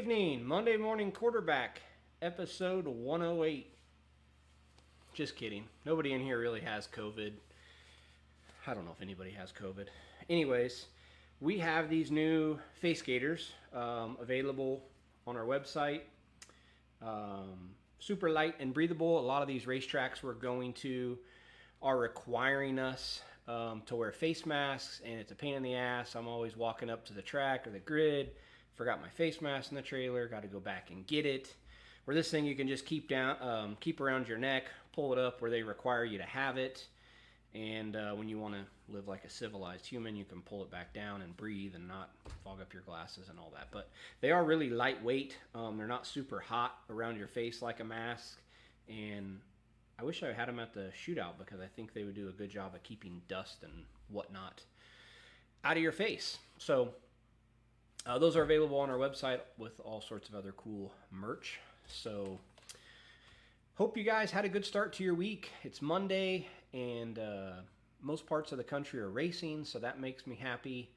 evening, Monday Morning Quarterback, episode 108. Just kidding. Nobody in here really has COVID. I don't know if anybody has COVID. Anyways, we have these new face gaiters available on our website. Super light and breathable. A lot of these racetracks we're going to are requiring us to wear face masks, and it's a pain in the ass. I'm always walking up to the track or the grid, forgot my face mask in the trailer, got to go back and get it. Where this thing you can just keep around your neck, pull it up where they require you to have it, and when you want to live like a civilized human, you can pull it back down and breathe and not fog up your glasses and all that. But they are really lightweight. They're not super hot around your face like a mask, and I wish I had them at the shootout because I think they would do a good job of keeping dust and whatnot out of your face. So those are available on our website with all sorts of other cool merch. So hope you guys had a good start to your week. It's Monday, and most parts of the country are racing, so that makes me happy.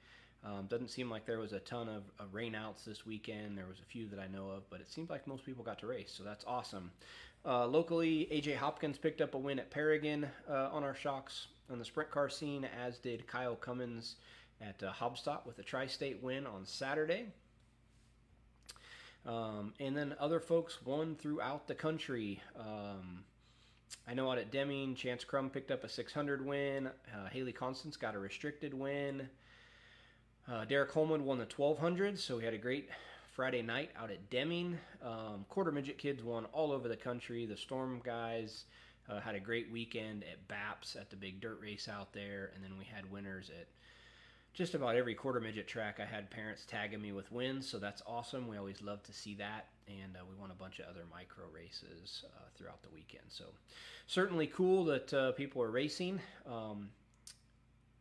Doesn't seem like there was a ton of rainouts this weekend. There was a few that I know of, but it seemed like most people got to race, so that's awesome. Locally, AJ Hopkins picked up a win at Paragon on our shocks on the sprint car scene, as did Kyle Cummins at Hobstadt with a tri-state win on Saturday. And then other folks won throughout the country. I know out at Deming, Chance Crum picked up a 600 win. Haley Constance got a restricted win. Derek Holman won the 1200, so we had a great Friday night out at Deming. Quarter midget kids won all over the country. The Storm guys had a great weekend at BAPS at the big dirt race out there, and then we had winners at just about every quarter midget track. I had parents tagging me with wins, so that's awesome. We always love to see that, and we won a bunch of other micro races throughout the weekend. So certainly cool that people are racing.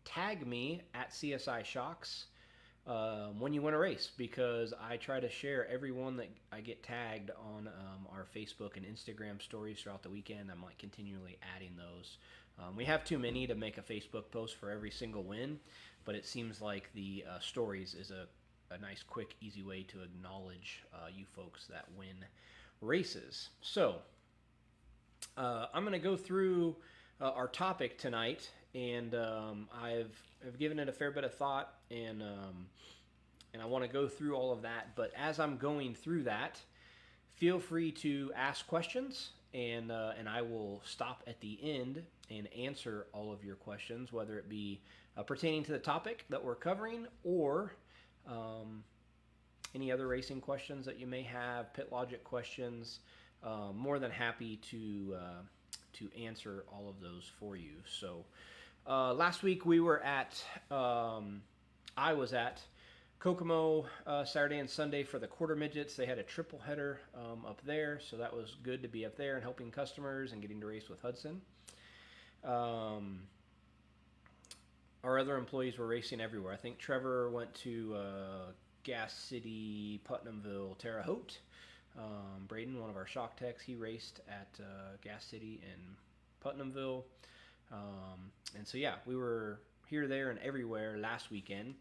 Tag me at CSI Shocks when you win a race, because I try to share every one that I get tagged on our Facebook and Instagram stories throughout the weekend. I'm like continually adding those. We have too many to make a Facebook post for every single win, but it seems like the stories is a nice, quick, easy way to acknowledge you folks that win races. So I'm going to go through our topic tonight, and I've given it a fair bit of thought, and I want to go through all of that. But as I'm going through that, feel free to ask questions, and I will stop at the end and answer all of your questions, whether it be pertaining to the topic that we're covering or any other racing questions that you may have, pit logic questions. More than happy to answer all of those for you. So last week we were at, I was at Kokomo Saturday and Sunday for the quarter midgets. They had a triple header up there, so that was good to be up there and helping customers and getting to race with Hudson. Our other employees were racing everywhere. I think Trevor went to Gas City, Putnamville, Terre Haute. Braden, one of our shock techs, he raced at Gas City and Putnamville. And so, yeah, we were here, there, and everywhere last weekend.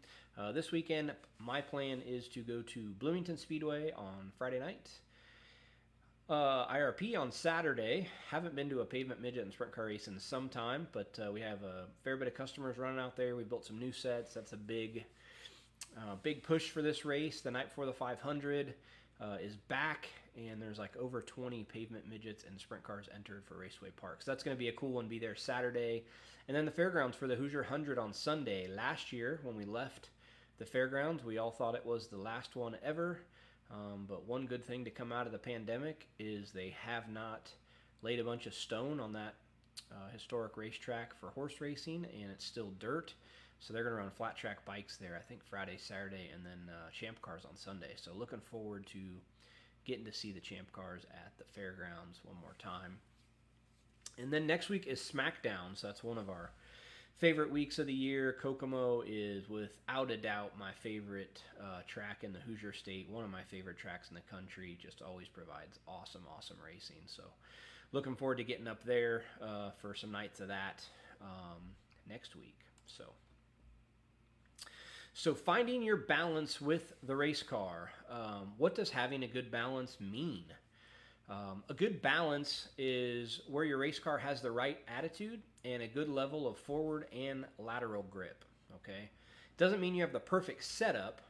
This weekend, my plan is to go to Bloomington Speedway on Friday night. IRP on Saturday. Haven't been to a pavement midget and sprint car race in some time, but we have a fair bit of customers running out there. We built some new sets. That's a big push for this race. The night before the 500 is back, and there's like over 20 pavement midgets and sprint cars entered for Raceway Park. So that's going to be a cool one. Be there Saturday. And then the fairgrounds for the Hoosier 100 on Sunday. Last year, when we left the fairgrounds, we all thought it was the last one ever. But one good thing to come out of the pandemic is they have not laid a bunch of stone on that historic racetrack for horse racing, and it's still dirt. So they're going to run flat track bikes there, I think Friday, Saturday, and then champ cars on Sunday. So looking forward to getting to see the champ cars at the fairgrounds one more time. And then next week is SmackDown, so that's one of our favorite weeks of the year. Kokomo is without a doubt my favorite track in the Hoosier State, one of my favorite tracks in the country. Just always provides awesome racing. So looking forward to getting up there for some nights of that next week. So finding your balance with the race car. What does having a good balance mean? A good balance is where your race car has the right attitude and a good level of forward and lateral grip. Okay, doesn't mean you have the perfect setup.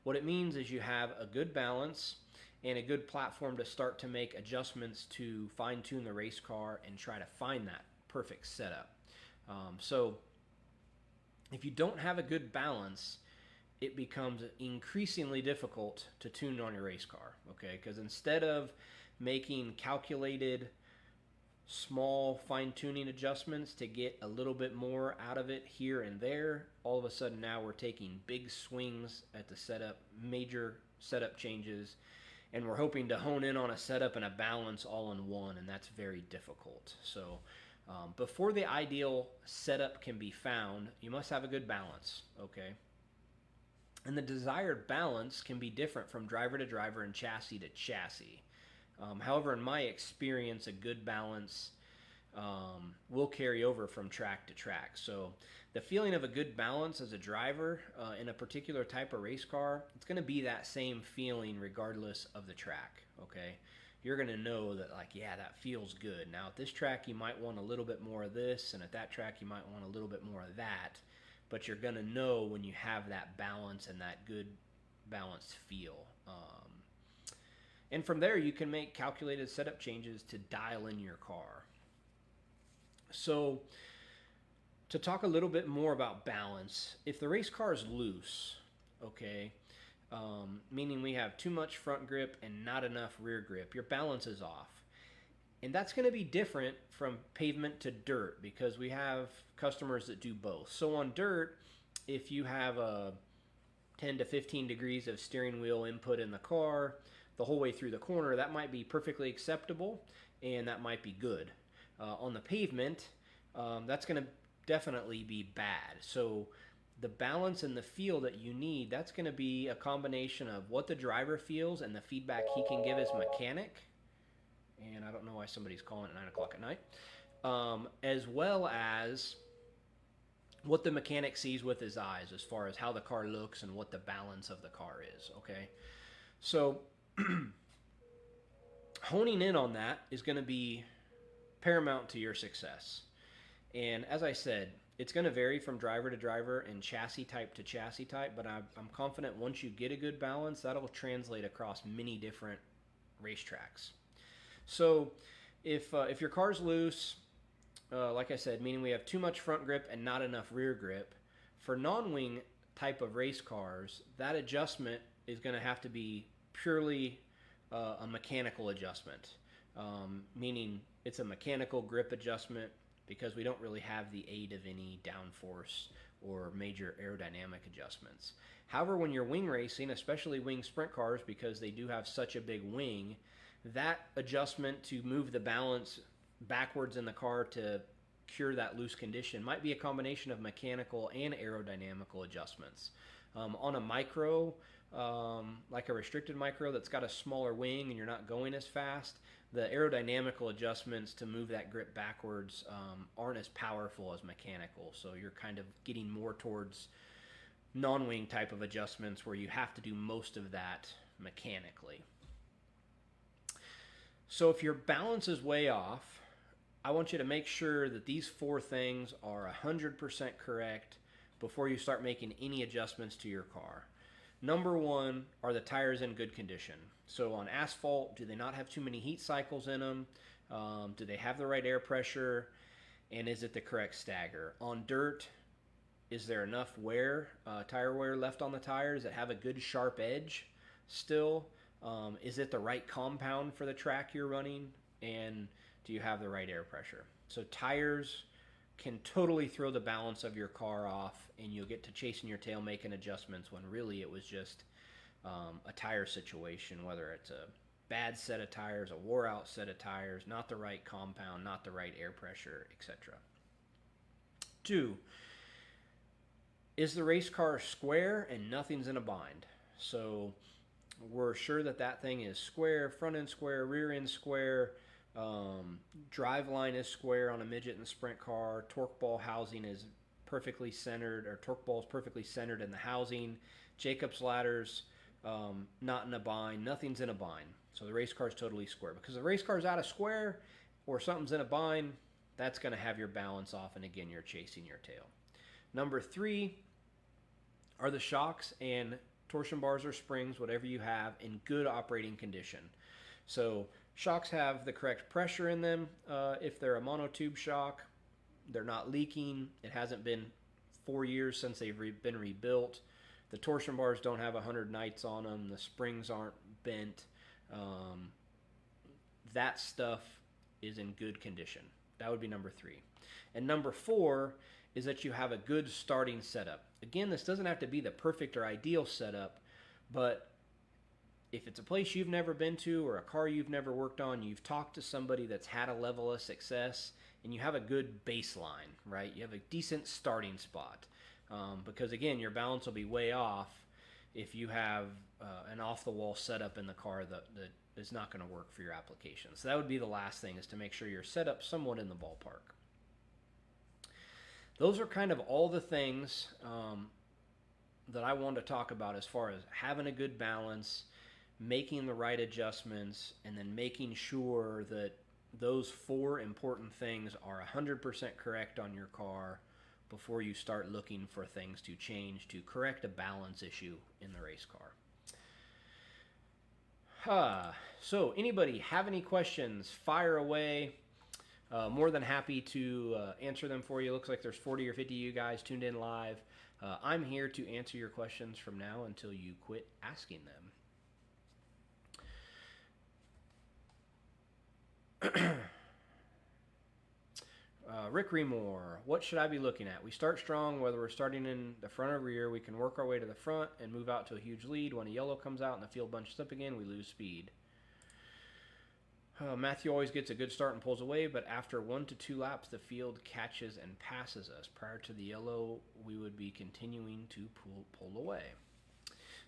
What it means is you have a good balance and a good platform to start to make adjustments to fine tune the race car and try to find that perfect setup. So if you don't have a good balance, it becomes increasingly difficult to tune on your race car, okay? Because instead of making calculated, small fine-tuning adjustments to get a little bit more out of it here and there, all of a sudden now we're taking big swings at the setup, major setup changes, and we're hoping to hone in on a setup and a balance all in one, and that's very difficult. So before the ideal setup can be found, you must have a good balance, okay? And the desired balance can be different from driver to driver and chassis to chassis. However, in my experience, a good balance will carry over from track to track. So the feeling of a good balance as a driver in a particular type of race car, it's going to be that same feeling regardless of the track, okay? You're going to know that, like, yeah, that feels good. Now, at this track, you might want a little bit more of this, and at that track, you might want a little bit more of that. But you're going to know when you have that balance and that good balanced feel. And from there, you can make calculated setup changes to dial in your car. So to talk a little bit more about balance, if the race car is loose, okay, meaning we have too much front grip and not enough rear grip, your balance is off. And that's going to be different from pavement to dirt because we have customers that do both. So on dirt, if you have a 10 to 15 degrees of steering wheel input in the car the whole way through the corner, that might be perfectly acceptable and that might be good. On the pavement, that's going to definitely be bad. So the balance and the feel that you need, that's going to be a combination of what the driver feels and the feedback he can give his mechanic. And I don't know why somebody's calling at 9 o'clock at night, as well as what the mechanic sees with his eyes as far as how the car looks and what the balance of the car is, okay? So honing in on that is going to be paramount to your success. And as I said, it's going to vary from driver to driver and chassis type to chassis type, but I'm confident once you get a good balance, that'll translate across many different racetracks. So if your car's loose, like I said, meaning we have too much front grip and not enough rear grip, for non-wing type of race cars, that adjustment is going to have to be purely a mechanical adjustment, meaning it's a mechanical grip adjustment because we don't really have the aid of any downforce or major aerodynamic adjustments. However, when you're wing racing, especially wing sprint cars, because they do have such a big wing, that adjustment to move the balance backwards in the car to cure that loose condition might be a combination of mechanical and aerodynamical adjustments. On a micro, like a restricted micro that's got a smaller wing and you're not going as fast, the aerodynamical adjustments to move that grip backwards aren't as powerful as mechanical. So you're kind of getting more towards non-wing type of adjustments where you have to do most of that mechanically. So if your balance is way off, I want you to make sure that these 4 things are 100% correct before you start making any adjustments to your car. Number 1, are the tires in good condition? So on asphalt, do they not have too many heat cycles in them? Do they have the right air pressure? And is it the correct stagger? On dirt, is there enough wear, tire wear left on the tires that have a good sharp edge still? Is it the right compound for the track you're running? And do you have the right air pressure? So tires can totally throw the balance of your car off, and you'll get to chasing your tail making adjustments when really it was just a tire situation, whether it's a bad set of tires, a wore out set of tires, not the right compound, not the right air pressure, etc. 2, is the race car square and nothing's in a bind? So we're sure that that thing is square, front end square, rear end square, drive line is square on a midget and sprint car, torque ball housing is perfectly centered, or torque balls perfectly centered in the housing. Jacob's ladders, not in a bind. Nothing's in a bind. So the race car is totally square. Because the race car is out of square or something's in a bind, that's going to have your balance off, and again, you're chasing your tail. Number 3 are the shocks and torsion bars or springs, whatever you have, in good operating condition. So shocks have the correct pressure in them. If they're a monotube shock, they're not leaking. It hasn't been 4 years since they've been rebuilt. The torsion bars don't have 100 nights on them. The springs aren't bent. That stuff is in good condition. That would be number 3. And number 4 is that you have a good starting setup. Again, this doesn't have to be the perfect or ideal setup, but if it's a place you've never been to or a car you've never worked on, you've talked to somebody that's had a level of success, and you have a good baseline, right? You have a decent starting spot. Because again, your balance will be way off if you have an off-the-wall setup in the car that is not going to work for your application. So that would be the last thing, is to make sure you're set up somewhat in the ballpark. Those are kind of all the things that I want to talk about as far as having a good balance, making the right adjustments, and then making sure that those 4 important things are 100% correct on your car before you start looking for things to change to correct a balance issue in the race car. So anybody have any questions, fire away. More than happy to answer them for you. Looks like there's 40 or 50 of you guys tuned in live. I'm here to answer your questions from now until you quit asking them. Rick Remore, what should I be looking at? We start strong, whether we're starting in the front or rear. We can work our way to the front and move out to a huge lead. When a yellow comes out and the field bunches up again, we lose speed. Matthew always gets a good start and pulls away, but after 1 to 2 laps, the field catches and passes us. Prior to the yellow, we would be continuing to pull away.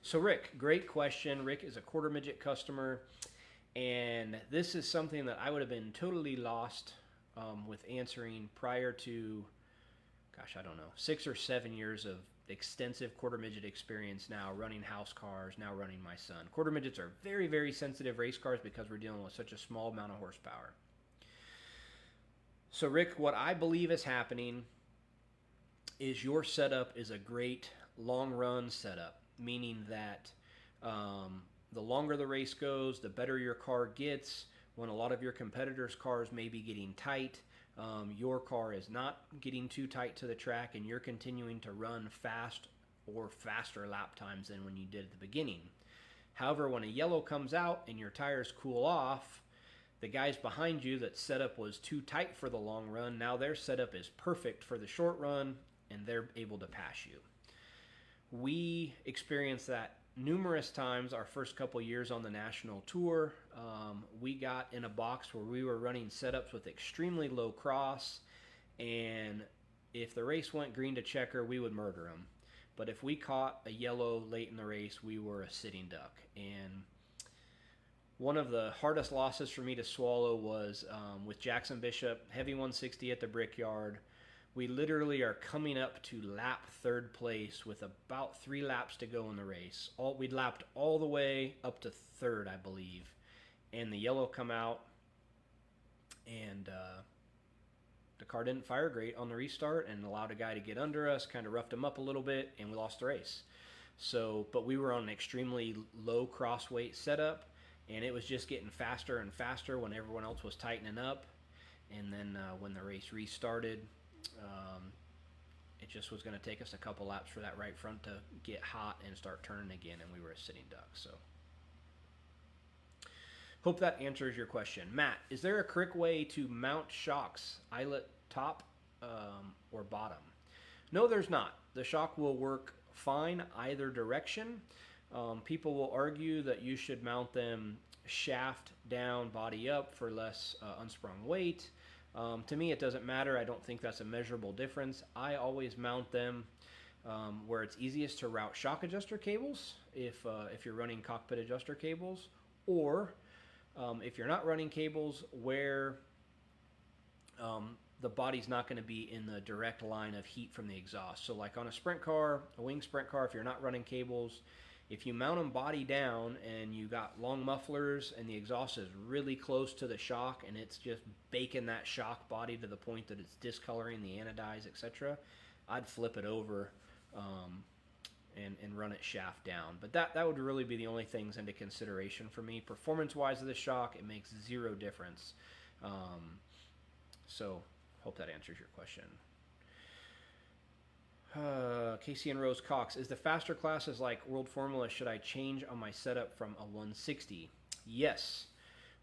So Rick, great question. Rick is a quarter midget customer, and this is something that I would have been totally lost with answering prior to, gosh, I don't know, 6 or 7 years of extensive quarter midget experience now, running house cars, now running my son. Quarter midgets are very, very sensitive race cars because we're dealing with such a small amount of horsepower. So Rick, what I believe is happening is your setup is a great long run setup, meaning that the longer the race goes, the better your car gets. When a lot of your competitors' cars may be getting tight, your car is not getting too tight to the track, and you're continuing to run fast or faster lap times than when you did at the beginning. However, when a yellow comes out and your tires cool off, the guys behind you that setup was too tight for the long run, now their setup is perfect for the short run, and they're able to pass you. We experienced that numerous times our first couple years on the national tour. We got in a box where we were running setups with extremely low cross, and if the race went green to checker, we would murder them. But if we caught a yellow late in the race, we were a sitting duck. And one of the hardest losses for me to swallow was with Jackson Bishop, heavy 160 at the Brickyard. We literally are coming up to lap 3rd place with about 3 laps to go in the race. We'd lapped all the way up to 3rd, I believe. And the yellow come out, and the car didn't fire great on the restart and allowed a guy to get under us, kind of roughed him up a little bit, and we lost the race. So, but we were on an extremely low cross weight setup, and it was just getting faster and faster when everyone else was tightening up. And then when the race restarted, it just was going to take us a couple laps for that right front to get hot and start turning again, and we were a sitting duck. So hope that answers your question. Matt, is there a correct way to mount shocks, eyelet top or bottom? No, there's not. The shock will work fine either direction. People will argue that you should mount them shaft down, body up for less unsprung weight. To me, it doesn't matter. I don't think that's a measurable difference. I always mount them where it's easiest to route shock adjuster cables if you're running cockpit adjuster cables, or if you're not running cables, where the body's not going to be in the direct line of heat from the exhaust. So like on a sprint car, a wing sprint car, if you're not running cables, if you mount them body down and you got long mufflers and the exhaust is really close to the shock and it's just baking that shock body to the point that it's discoloring the anodize, etc., I'd flip it over and run it shaft down. But that would really be the only things into consideration for me. Performance-wise of the shock, it makes zero difference. So hope that answers your question. Casey and Rose Cox, is the faster classes like World Formula, should I change on my setup from a 160? Yes.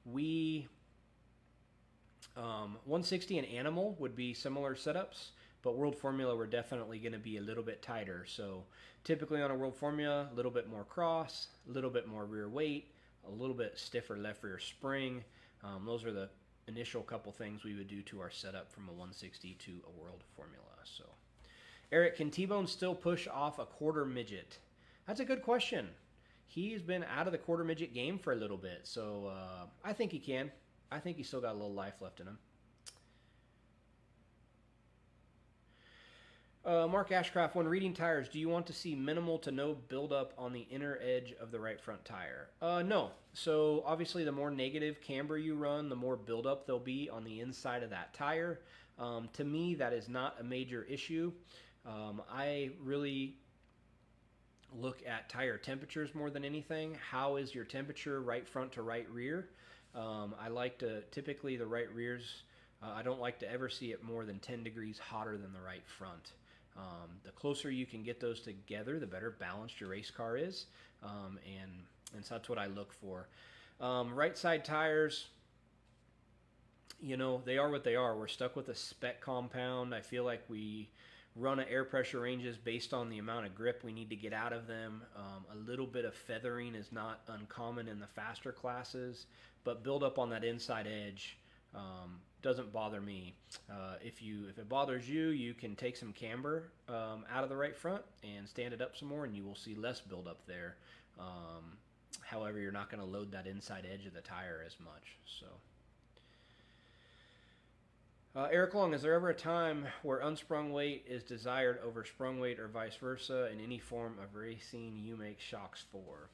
160 and Animal would be similar setups, but World Formula we're definitely going to be a little bit tighter. So typically on a World Formula, a little bit more cross, a little bit more rear weight, a little bit stiffer left rear spring. Those are the initial couple things we would do to our setup from a 160 to a World Formula. So, Eric, can T-Bone still push off a quarter midget? That's a good question. He's been out of the quarter midget game for a little bit, so I think he can. I think he's still got a little life left in him. Mark Ashcraft, when reading tires, do you want to see minimal to no buildup on the inner edge of the right front tire? No. So obviously the more negative camber you run, the more buildup there'll be on the inside of that tire. To me, that is not a major issue. I really look at tire temperatures more than anything. How is your temperature right front to right rear? I like to, typically the right rears, I don't like to ever see it more than 10 degrees hotter than the right front. The closer you can get those together, the better balanced your race car is, and so that's what I look for. Right side tires, you know, they are what they are. We're stuck with a spec compound. I feel like we run at air pressure ranges based on the amount of grip we need to get out of them. A little bit of feathering is not uncommon in the faster classes, but build up on that inside edge doesn't bother me. If it bothers you, you can take some camber out of the right front and stand it up some more, and you will see less buildup there. However, you're not going to load that inside edge of the tire as much. So, Eric Long, is there ever a time where unsprung weight is desired over sprung weight or vice versa in any form of racing you make shocks for?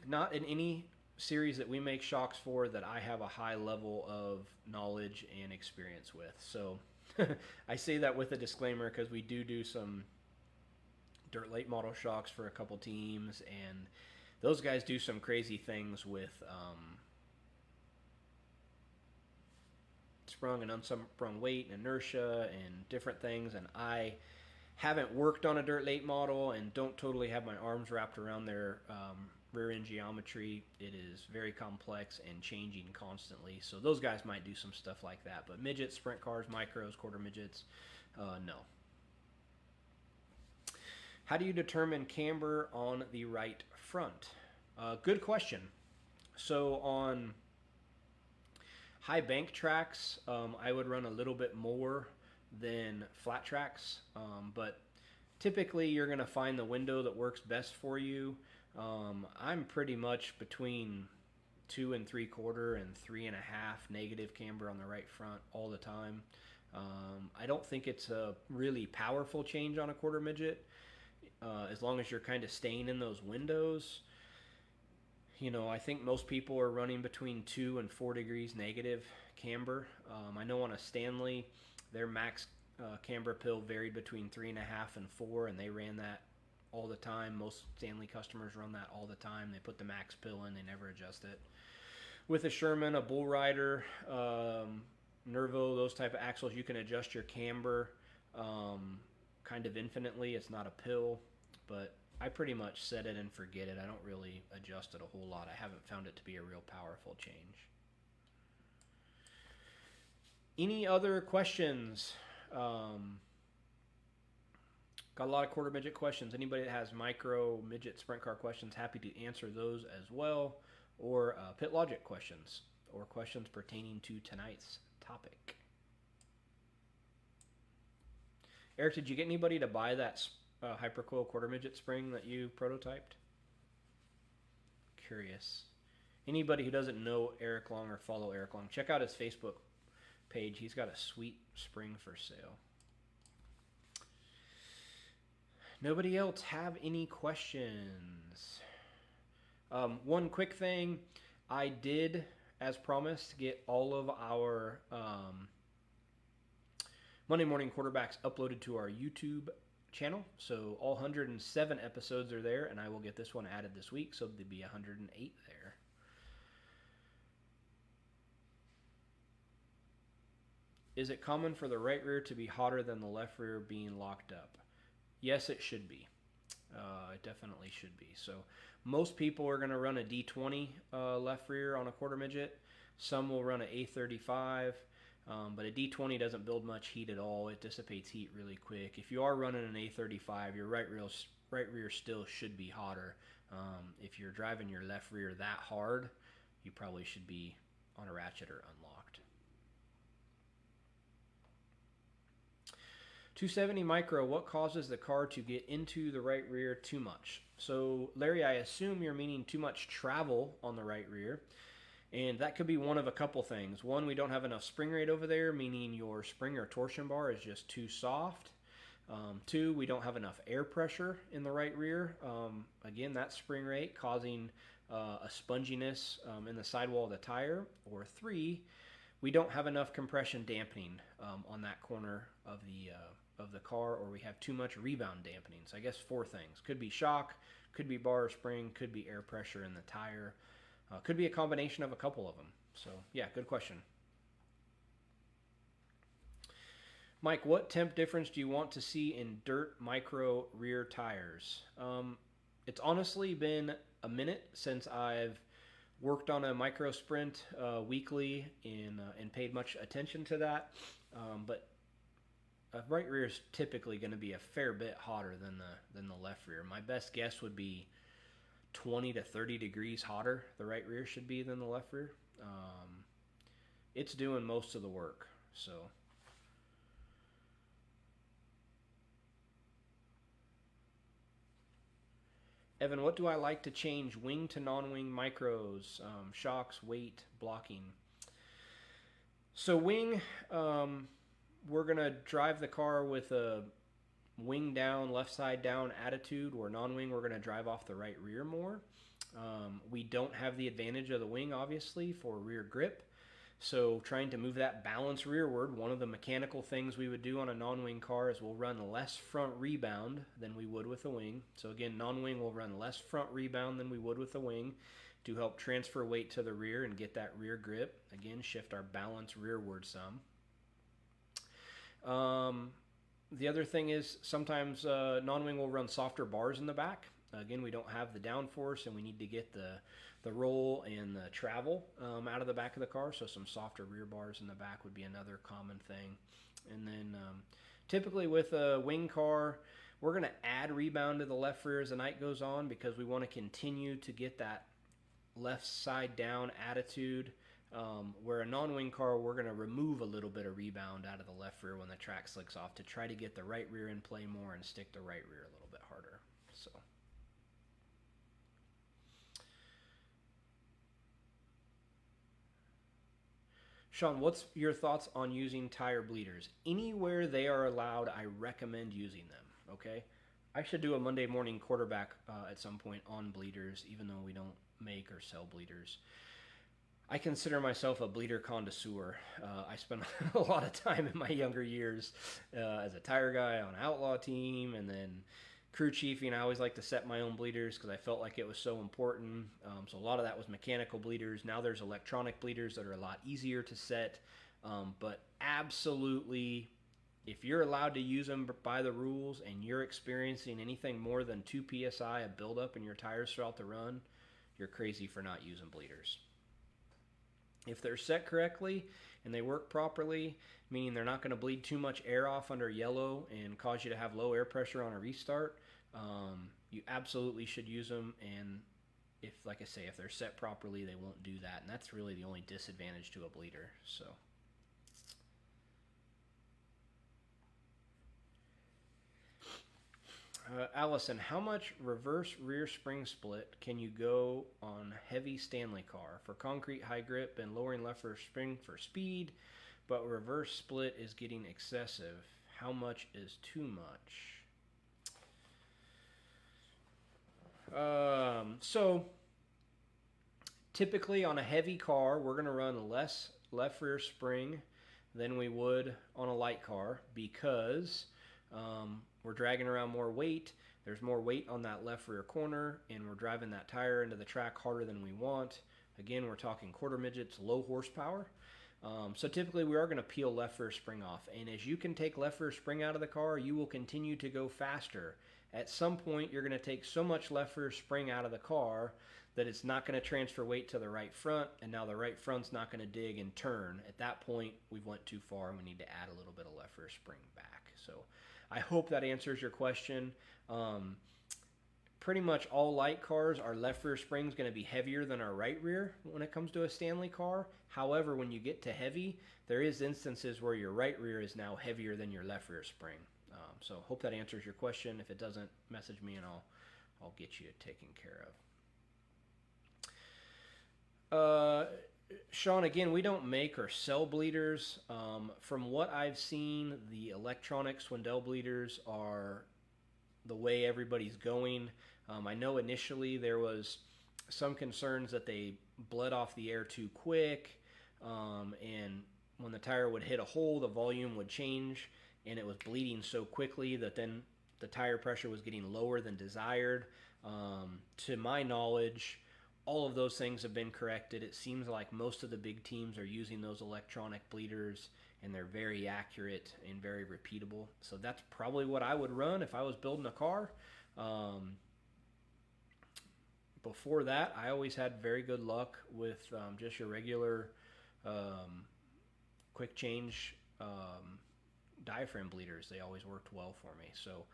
Not in any series that we make shocks for that I have a high level of knowledge and experience with. So I say that with a disclaimer because we do some dirt late model shocks for a couple teams, and those guys do some crazy things with sprung and unsprung weight and inertia and different things, and I haven't worked on a dirt late model and don't totally have my arms wrapped around their rear end geometry. It is very complex and changing constantly, so those guys might do some stuff like that, but midgets, sprint cars, micros, quarter midgets, no. How do you determine camber on the right front? Good question. So on high bank tracks, I would run a little bit more than flat tracks, but typically you're going to find the window that works best for you. I'm pretty much between 2 3/4 and 3.5 negative camber on the right front all the time. I don't think it's a really powerful change on a quarter midget, as long as you're kind of staying in those windows. You know, I think most people are running between 2 and 4 degrees negative camber. I know on a Stanley, their max camber pill varied between 3.5 and 4, and they ran that all the time. Most Stanley customers run that all the time. They put the max pill in, they never adjust it. With a Sherman, a Bull Rider, Nervo, those type of axles, you can adjust your camber kind of infinitely. It's not a pill, but I pretty much set it and forget it. I don't really adjust it a whole lot. I haven't found it to be a real powerful change. Any other questions? Got a lot of quarter midget questions. Anybody that has micro midget sprint car questions, happy to answer those as well, or pit logic questions, or questions pertaining to tonight's topic. Eric, did you get anybody to buy that hypercoil quarter midget spring that you prototyped? Curious. Anybody who doesn't know Eric Long or follow Eric Long, check out his Facebook page. He's got a sweet spring for sale. Nobody else have any questions? One quick thing. I did, as promised, get all of our Monday Morning Quarterbacks uploaded to our YouTube channel. So all 107 episodes are there, and I will get this one added this week, so there'll be 108 there. Is it common for the right rear to be hotter than the left rear being locked up? Yes, it should be. It definitely should be. So most people are going to run a D20 left rear on a quarter midget. Some will run an A35, but a D20 doesn't build much heat at all. It dissipates heat really quick. If you are running an A35, your right rear still should be hotter. If you're driving your left rear that hard, you probably should be on a ratchet or unlocked. 270 micro, what causes the car to get into the right rear too much? So, Larry, I assume you're meaning too much travel on the right rear. And that could be one of a couple things. One, we don't have enough spring rate over there, meaning your spring or torsion bar is just too soft. Two, we don't have enough air pressure in the right rear. Again, that spring rate causing a sponginess in the sidewall of the tire. Or three, we don't have enough compression dampening on that corner of the car, or we have too much rebound dampening. So I guess four things. Could be shock, could be bar or spring, could be air pressure in the tire. Could be a combination of a couple of them. So yeah, good question. Mike, what temp difference do you want to see in dirt micro rear tires? It's honestly been a minute since I've worked on a micro sprint weekly and paid much attention to that. But a right rear is typically going to be a fair bit hotter than the left rear. My best guess would be 20 to 30 degrees hotter the right rear should be than the left rear. It's doing most of the work. So Evan, what do I like to change wing to non-wing micros, shocks, weight, blocking? So wing, we're going to drive the car with a wing down, left side down attitude, where non-wing we're going to drive off the right rear more. We don't have the advantage of the wing, obviously, for rear grip. So trying to move that balance rearward, one of the mechanical things we would do on a non-wing car is we'll run less front rebound than we would with a wing. So again, non-wing will run less front rebound than we would with a wing to help transfer weight to the rear and get that rear grip. Again, shift our balance rearward some. The other thing is sometimes non-wing will run softer bars in the back. Again, we don't have the downforce, and we need to get the roll and the travel out of the back of the car, so some softer rear bars in the back would be another common thing. And then typically with a wing car, we're going to add rebound to the left rear as the night goes on because we want to continue to get that left side down attitude. Where a non-wing car, we're going to remove a little bit of rebound out of the left rear when the track slicks off to try to get the right rear in play more and stick the right rear a little bit harder. So, Sean, what's your thoughts on using tire bleeders? Anywhere they are allowed, I recommend using them, okay? I should do a Monday morning quarterback at some point on bleeders, even though we don't make or sell bleeders. I consider myself a bleeder connoisseur. I spent a lot of time in my younger years as a tire guy on an outlaw team, and then crew chiefing. I always like to set my own bleeders because I felt like it was so important. So a lot of that was mechanical bleeders. Now there's electronic bleeders that are a lot easier to set. But absolutely, if you're allowed to use them by the rules and you're experiencing anything more than 2 psi of buildup in your tires throughout the run, you're crazy for not using bleeders. If they're set correctly and they work properly, meaning they're not going to bleed too much air off under yellow and cause you to have low air pressure on a restart, you absolutely should use them. And if, like I say, if they're set properly, they won't do that. And that's really the only disadvantage to a bleeder. So, Allison, how much reverse rear spring split can you go on heavy Stanley car for concrete high grip and lowering left rear spring for speed, but reverse split is getting excessive? How much is too much? So typically on a heavy car, we're going to run less left rear spring than we would on a light car because we're dragging around more weight. There's more weight on that left rear corner, and we're driving that tire into the track harder than we want. Again, we're talking quarter midgets, low horsepower. So typically we are going to peel left rear spring off. And as you can take left rear spring out of the car, you will continue to go faster. At some point, you're going to take so much left rear spring out of the car that it's not going to transfer weight to the right front, and now the right front's not going to dig and turn. At that point, we've went too far, and we need to add a little bit of left rear spring back. So I hope that answers your question. Pretty much all light cars, our left rear spring is going to be heavier than our right rear when it comes to a Stanley car. However, when you get to heavy, there is instances where your right rear is now heavier than your left rear spring. So hope that answers your question. If it doesn't, message me and I'll get you taken care of. Sean, again, we don't make or sell bleeders. From what I've seen, the electronic Swindell bleeders are the way everybody's going. I know initially there was some concerns that they bled off the air too quick, and when the tire would hit a hole, the volume would change, and it was bleeding so quickly that then the tire pressure was getting lower than desired. To my knowledge, all of those things have been corrected. It seems like most of the big teams are using those electronic bleeders, and they're very accurate and very repeatable. So that's probably what I would run if I was building a car. Before that, I always had very good luck with just your regular quick change diaphragm bleeders. They always worked well for me. So,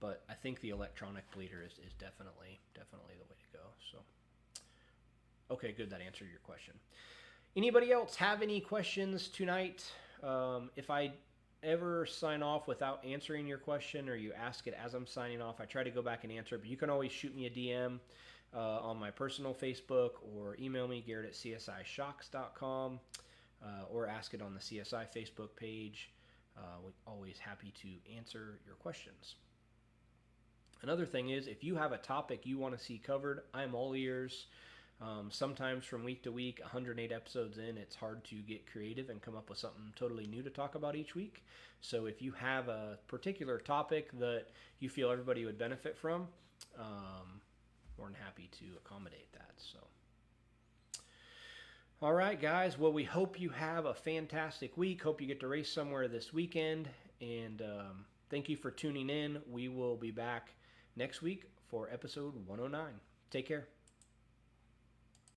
but I think the electronic bleeder is definitely the way to go. So, okay, good. That answered your question. Anybody else have any questions tonight? If I ever sign off without answering your question, or you ask it as I'm signing off, I try to go back and answer it. But you can always shoot me a DM on my personal Facebook, or email me, Garrett@csishocks.com, or ask it on the CSI Facebook page. We're always happy to answer your questions. Another thing is, if you have a topic you want to see covered, I'm all ears. Sometimes from week to week, 108 episodes in, it's hard to get creative and come up with something totally new to talk about each week. So if you have a particular topic that you feel everybody would benefit from, more than happy to accommodate that. So, all right, guys. Well, we hope you have a fantastic week. Hope you get to race somewhere this weekend. And thank you for tuning in. We will be back next week for episode 109. Take care.